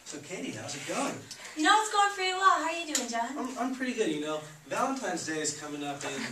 So Katie, how's it going? You know, it's going pretty well. How are you doing, John? I'm pretty good, you know. Valentine's Day is coming up in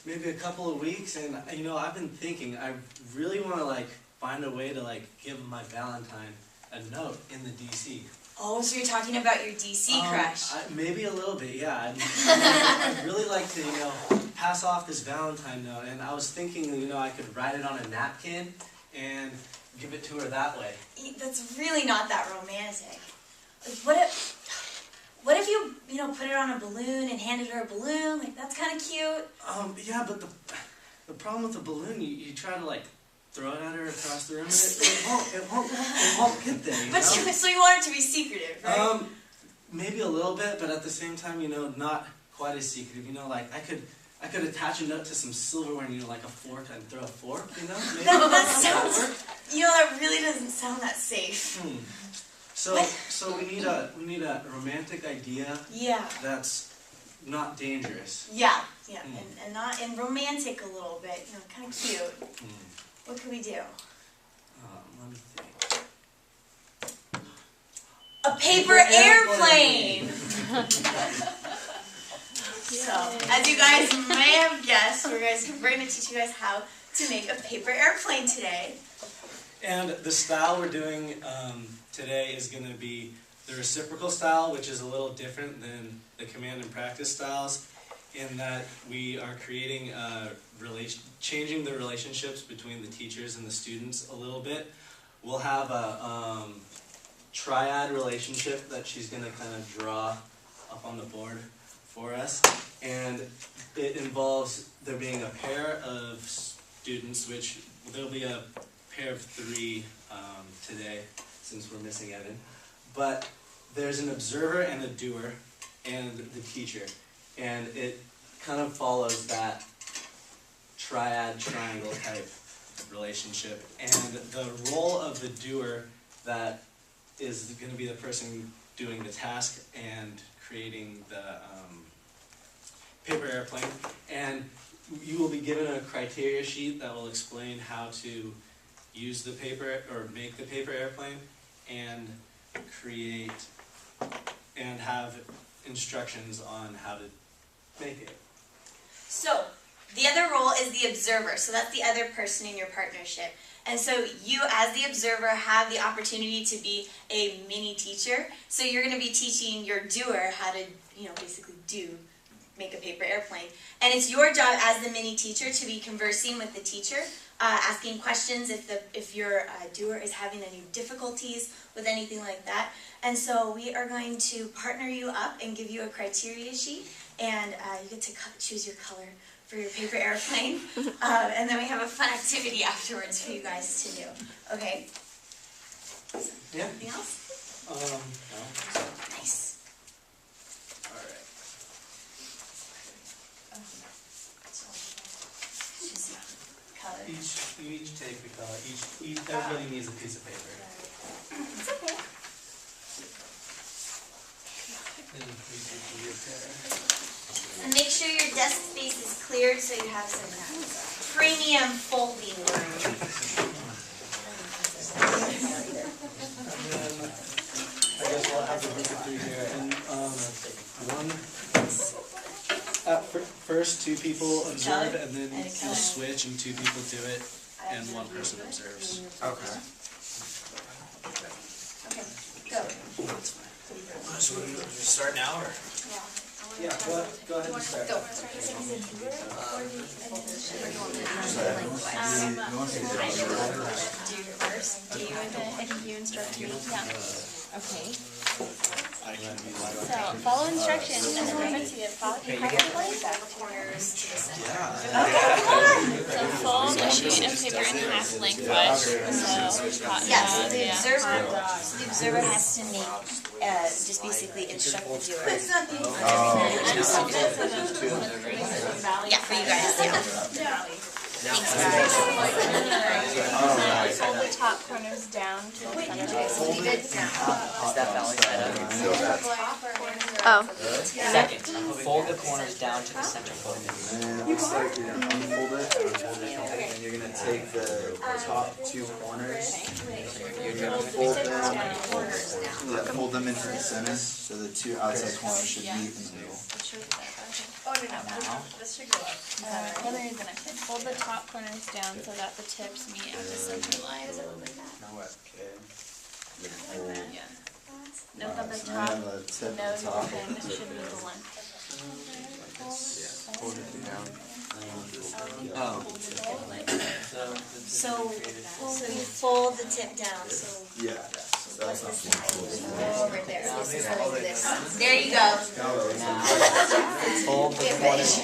maybe a couple of weeks, and you know, I've been thinking I really want to like find a way to like give my Valentine a note in the DC. Oh, so you're talking about your DC crush? Maybe a little bit, yeah. I'd really like to, you know, pass off this Valentine note, and I was thinking, you know, I could write it on a napkin and give it to her that way. That's really not that romantic. Like, what if you know, put it on a balloon and handed her a balloon? Like, that's kind of cute. Yeah, but the problem with the balloon, you try to like throw it at her across the room, and it won't get there. You know? So you want it to be secretive, right? Maybe a little bit, but at the same time, you know, not quite as secretive. You know, like I could attach a note to some silverware, and you know, like a fork, and throw a fork. You know, maybe that sounds. You know, that really doesn't sound that safe. So we need a romantic idea. Yeah. That's not dangerous. Yeah. And romantic a little bit. You know, kind of cute. What could we do? Let me think. A paper airplane! So, as you guys may have guessed, we're going to teach you guys how to make a paper airplane today. And the style we're doing today is going to be the reciprocal style, which is a little different than the command and practice styles, in that we are creating changing the relationships between the teachers and the students a little bit. We'll have a triad relationship that she's going to kind of draw up on the board for us, and it involves there being a pair of students, which there'll be a pair of 3 today since we're missing Evan, but there's an observer and a doer and the teacher, and it kind of follows that triad triangle type relationship, and the role of the doer that is going to be the person doing the task and creating the paper airplane, and you will be given a criteria sheet that will explain how to use the paper or make the paper airplane and create and have instructions on how to make it. So, the other role is the observer, so that's the other person in your partnership. And so you, as the observer, have the opportunity to be a mini teacher. So you're going to be teaching your doer how to, you know, basically make a paper airplane. And it's your job as the mini teacher to be conversing with the teacher, asking questions if your doer is having any difficulties with anything like that. And so we are going to partner you up and give you a criteria sheet, and you get to choose your color for your paper airplane, and then we have a fun activity afterwards for you guys to do. Okay? Yeah. Anything else? No. Nice. All right. Choose color. You each take the color. Everybody needs a piece of paper. It's okay. And make sure your desk space is cleared so you have some premium folding room. I guess we'll have to look it through here. And first 2 people observe, and then you'll switch and 2 people do it, and 1 person observes. Okay. Okay, go. So we start now, or? Yeah, go ahead and start. Go. Do you first? I think you instruct me. Yeah. Okay. So, follow instructions and then remember to follow the Corners to the center. So fold a sheet of paper in half lengthwise. So Yeah, so the observer has to make, just basically instruct the doer. Yeah, for you guys, yeah. Thanks, guys. fold the top corners down to the center. is that balance Oh. Second, fold the corners down to the center fold. Looks like you're gonna unfold it, and you're gonna take the top 2 corners, you're gonna fold them Yeah, fold them into the center, so the two outside corners should meet in the middle. Another is gonna fold the top corners down so that the tips meet at the center line. Yeah. Note that the So now top the tip nose and of the top. pen should be the length. Fold it down. So you fold the tip down, so Yeah. So what's that's this not side? folded. Over there, so this is like this. There you go. Fold the corners in.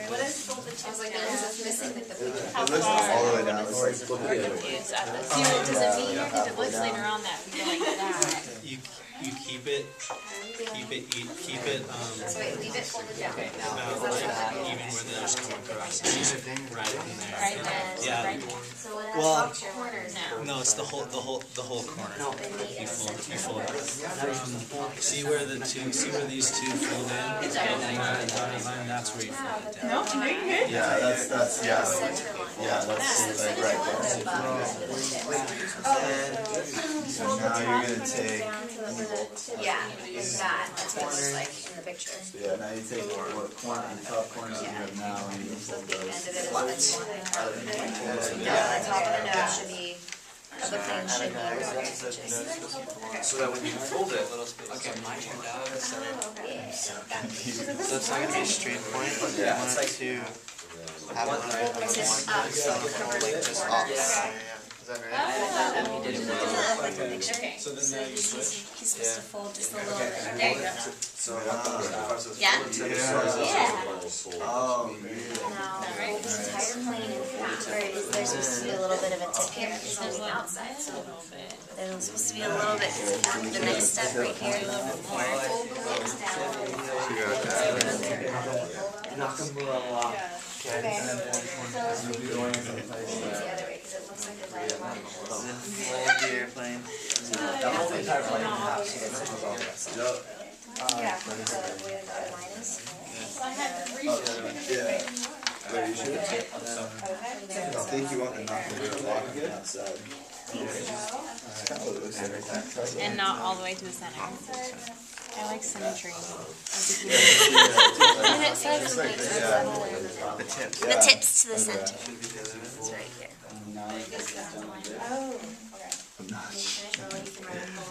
What is fold the tip? I was like, it's missing the picture. It looks all the way down. It's like Confused at this. Does it mean, because it looks later on that we go like that. You keep it, So wait, leave it folded down. about like even where the nose come across. Keep it right in there. Right there. Yeah. Right there. So it Well, has corners now. No, it's the whole corner. They meet in the center. You fold it. See where these two fold in? And that dotted line, that's where you fold it down. yeah, that's yeah. Center line. Yeah, that's like right there. So now you're gonna take Yeah, is that. That's what it looks like in the picture. yeah, now you take what corner the top corners you have now and you So fold the end those. of it is this one. Yeah, the top of the nose should be, of the thing should be over 6 inches. So that when you fold it, Okay, my turn down to the center. Yeah. So it's not gonna be a straight point, but you want it to have it right on It's just one. up, so you cover the Just corner. up. Is that right? You did it Does it well. look like the picture? So then now you switch. He's supposed to fold just a little bit. There you go. so if Yeah? Yeah. Oh, Now, fold the entire plane in half. Or is there supposed to be a little bit of a tip here? It's on the outside, so there's supposed to be a little bit. The next step right here, a little bit more. Fold the wings down. Nakamura lock. Okay. So let's move the other way, because it looks like a right line. Fold the airplane. The whole entire plane in half, so that's Yeah, the way the dotted line is. yeah. Wait, you should. I think you want the knuckle lock again outside. That's kind of what it looks like right there. And not all the way to the center. I like symmetry. Yeah. And it says The tip. The tips to the center. It's right here.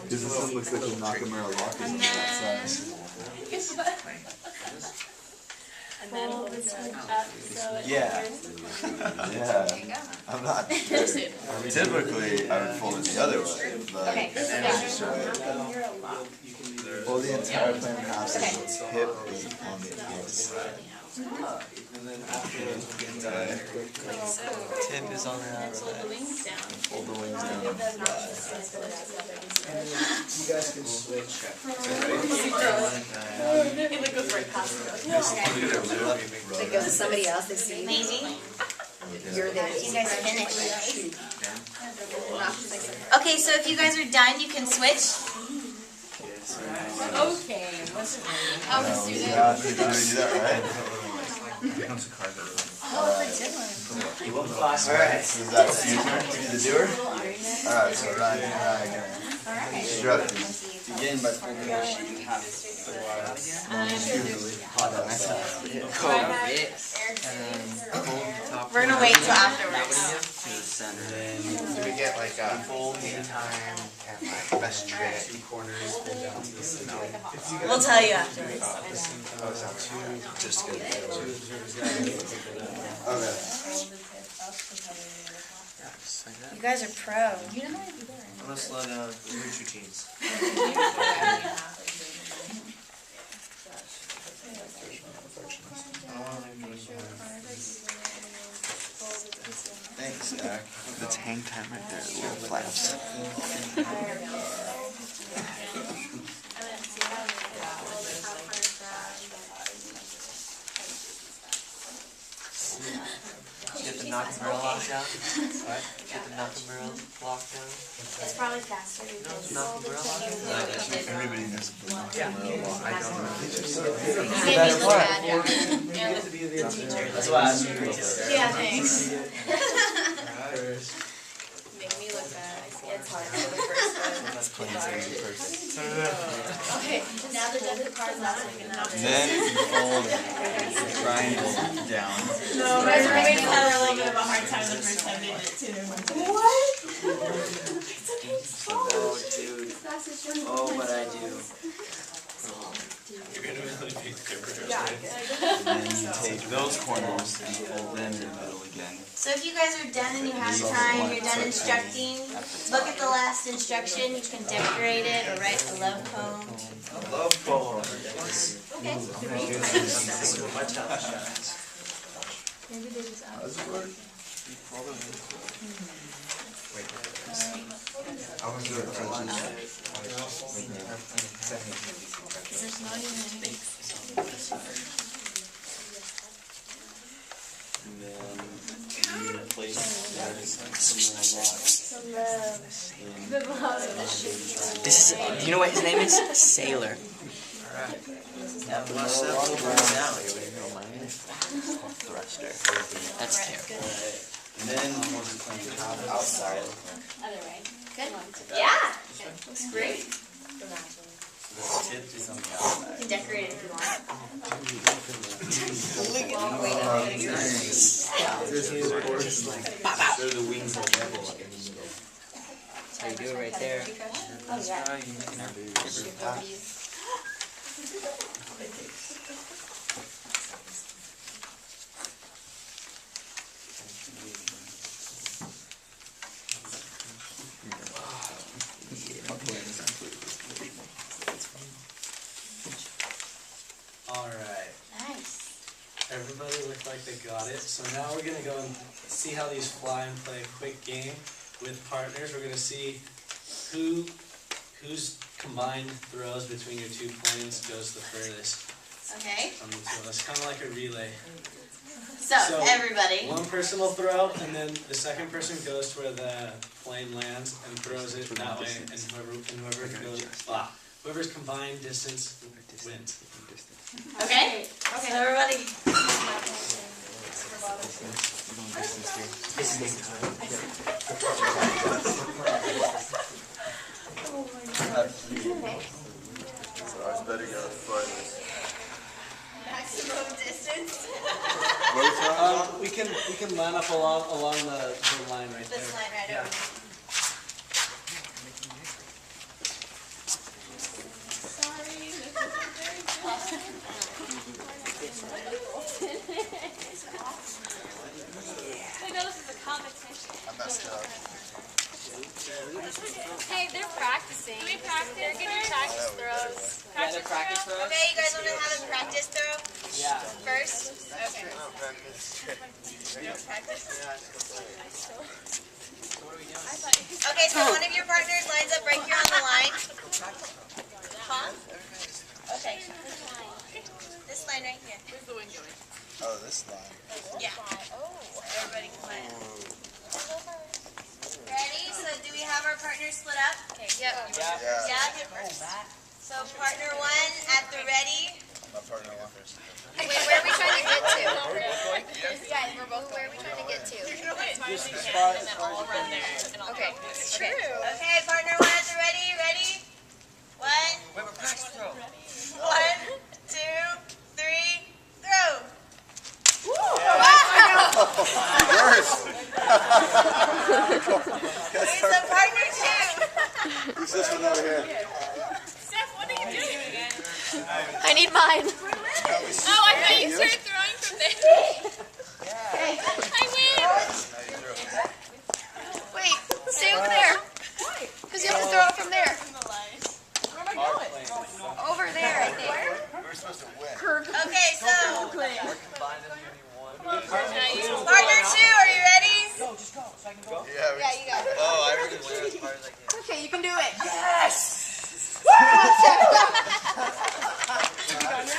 Because this one looks like a Nakamura lock is on that side. and then hold it up so it Yeah. Yeah. I'm not. Typically, I would fold it the other way, but Okay, this is fold the entire plane in half so its hip is on the outside. Okay. Tip is on the outside. wings down. Fold the wings down. You guys can switch. It would go for a costume. It goes to somebody else, they see. Maybe. You're there. You guys finish. Okay, so if you guys are done, you can switch. Okay. I'm a student. Yeah, did we do that right? Alright, so is that your turn to be the doer? Alright, so Ryan and I are gonna strut these. Begin by folding the sheet in half. We're gonna wait till afterwards. To the center. do we get like a fold time and like best trick? Two corners and down to the center. We'll tell you afterwards. Just good. Okay. Just like that. You guys are pro. I'm gonna slow down. Switch routines. Thanks, Zach. That's hang time right there. Little flaps. Get the Nakamura lock down. What? Get the Nakamura lock down. It's probably faster because Nakamura lock. Everybody knows the Nakamura lock. I don't know. You made me look bad. That's why I asked you. Yeah, thanks. First. Make me look bad. I Now the deck of cards not taken out. Then you fold the triangle down. No, my roommates had a little bit of a hard time the first time they did it too. What? Oh, dude. Oh, what I do. You're gonna really make the paper hairs, Yeah. right? And then you take those corners and fold them in the middle again. So if you guys are done and you have time, you're done instructing, look at the last instruction. You can decorate it or write a love poem. Love poem. Okay. Maybe they just How does it work? I was doing it for lunch. There's not even any. And then you place that This is, do you know what his name is? Sailor. Thruster. That's terrible. and then we'll just plant the top outside. Good. Yeah. Looks great. The tip is on the outside. You can decorate it if you want. They're the wings of the devil in the middle. That's how you do it right there. Oh, yeah. Alright, Nice. everybody looked like they got it. So now we're gonna go and see how these fly and play a quick game with partners. We're gonna see whose combined throws between your 2 planes goes the furthest Okay. from the two of us. Kind of like a relay. So, So, everybody. One person will throw, and then the second person goes to where the plane lands and throws it that way, and whoever's combined distance wins. Okay. So everybody. So I was better go farthest. Maximum distance. We can line up along the line right This there. line right Yeah. over. I know this is a competition. I messed up. Hey, they're practicing. Do we practice? They're getting practice throws. Yeah, the practice throws? Okay, you guys want to have a practice throw Yeah. first? Okay. No practice. Okay, so one of your partners lines up right here on the line. Huh? Okay. This line right here. Oh, this line. Yeah. Everybody come on. Ready? So do we have our partners split up? Okay. Yep. Yeah. Yeah. So partner one at the ready. My partner went first. Wait, where are we trying to get to? Guys, we're both where are we trying to get to? Okay. Okay. Okay, partner one at the ready. Ready? One. We have a practice throw. 1, 2, 3, throw. Worse. Okay, so partner two. Who's this one over here? Steph, what are you doing again? I need mine. Oh, I thought you started throwing from there. I win. Wait, stay over there. Because you have to throw it from there. Over there, I think. We're supposed to win. Okay, so Combined as many one. partner two, are you ready? Yeah, Yeah, you got it. Oh, I really win as hard as I can. Okay, you can do it.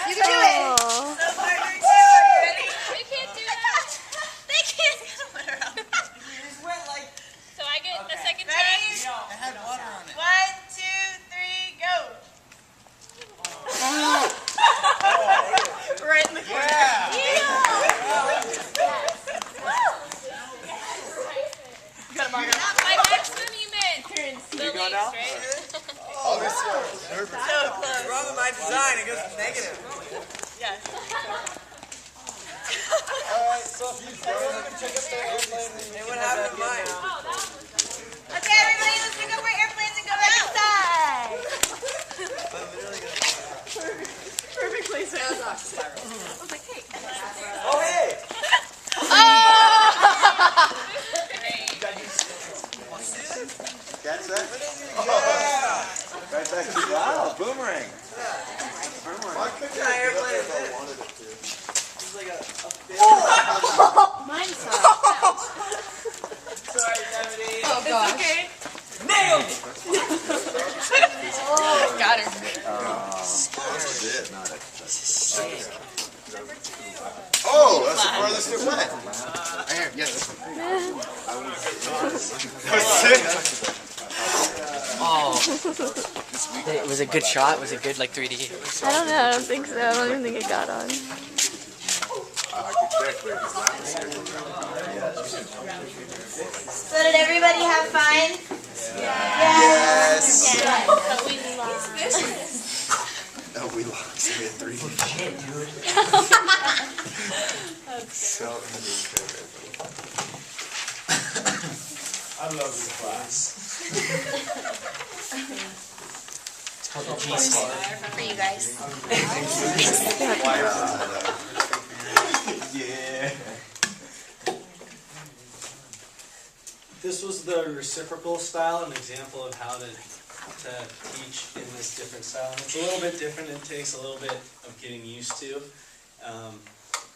You can do it. So partner two, are you ready? We can't do that. They can't come around. So I get a second try. Ready? I had water on it. 1, 2, 3, go. Right in the corner. My maximum you meant. The least, right? Wrong with my design, it goes negative. Yes. Alright, so if you can pick up their airplane, and what happened to mine? Okay, everybody, let's pick up our airplanes and go back inside. Perfect place. That was awesome. Oh, hey! Catch that? Yeah! Right back to wow, boomerang. What kind of airplane is this? It's like a Mine sucks. Sorry, Deputy. Oh gosh. Okay. Nailed it! Got her. Oh, that's the farthest it went. Yes. Oh. Was it a good shot? Was it good, like 3D? I don't know. I don't think so. I don't even think it got on. So did everybody have fun? Yes. But we lost. No, we lost. We had 3. Shit, dude. So I love this class. It's called the G-Star. For you guys. yeah. This was the reciprocal style, an example of how to teach in this different style. And it's a little bit different. It takes a little bit of getting used to.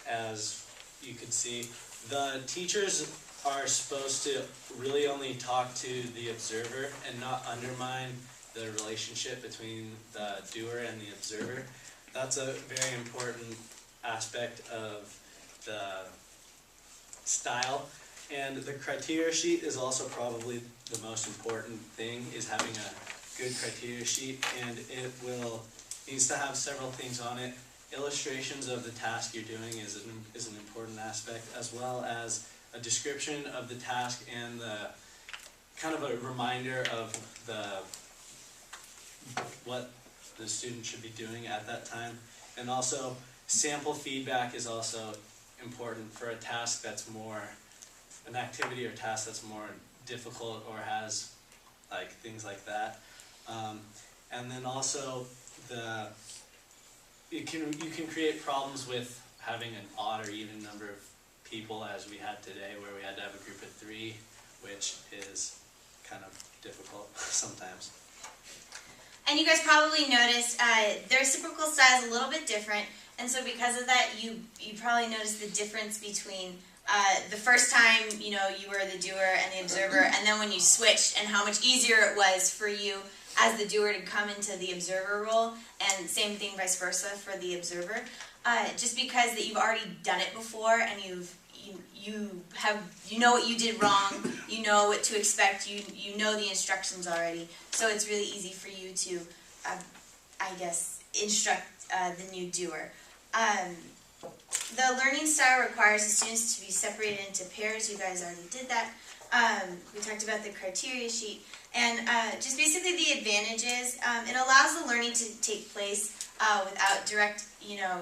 As you can see, the teachers are supposed to really only talk to the observer and not undermine the relationship between the doer and the observer. That's a very important aspect of the style. And the criteria sheet is also probably the most important thing, is having a good criteria sheet, and it needs to have several things on it. Illustrations of the task you're doing is an important aspect, as well as a description of the task and the kind of a reminder of what the student should be doing at that time. And also sample feedback is also important for a task that's more, an activity or task that's more difficult or has like things like that. And then also you can create problems with having an odd or even number of people, as we had today, where we had to have a group of 3, which is kind of difficult sometimes. And you guys probably noticed the reciprocal style is a little bit different, and so because of that, you probably noticed the difference between the first time you were the doer and the observer, and then when you switched, and how much easier it was for you as the doer to come into the observer role, and same thing vice versa for the observer. Just because that you've already done it before, and you know what you did wrong, you know what to expect, you know the instructions already, so it's really easy for you to, I guess, instruct the new doer. The learning style requires the students to be separated into pairs. You guys already did that. We talked about the criteria sheet, and just basically the advantages. It allows the learning to take place without direct,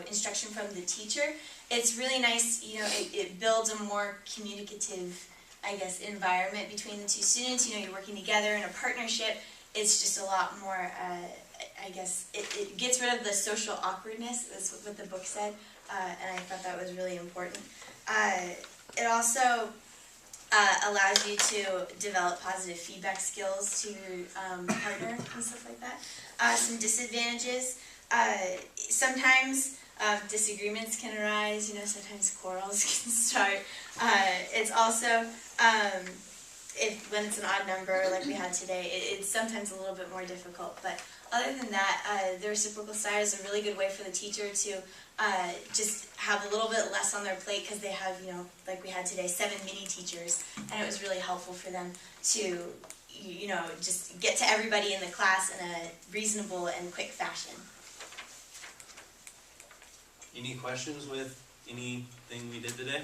instruction from the teacher. It's really nice, it builds a more communicative, I guess, environment between the two students. You're working together in a partnership. It's just a lot more, I guess, it gets rid of the social awkwardness, that's what the book said, and I thought that was really important. It also allows you to develop positive feedback skills to your partner and stuff like that. Some disadvantages, sometimes disagreements can arise, sometimes quarrels can start. It's also, when it's an odd number like we had today, it's sometimes a little bit more difficult. But other than that, the reciprocal style is a really good way for the teacher to just have a little bit less on their plate, because they have, like we had today, 7 mini teachers, and it was really helpful for them to, just get to everybody in the class in a reasonable and quick fashion. Any questions with anything we did today?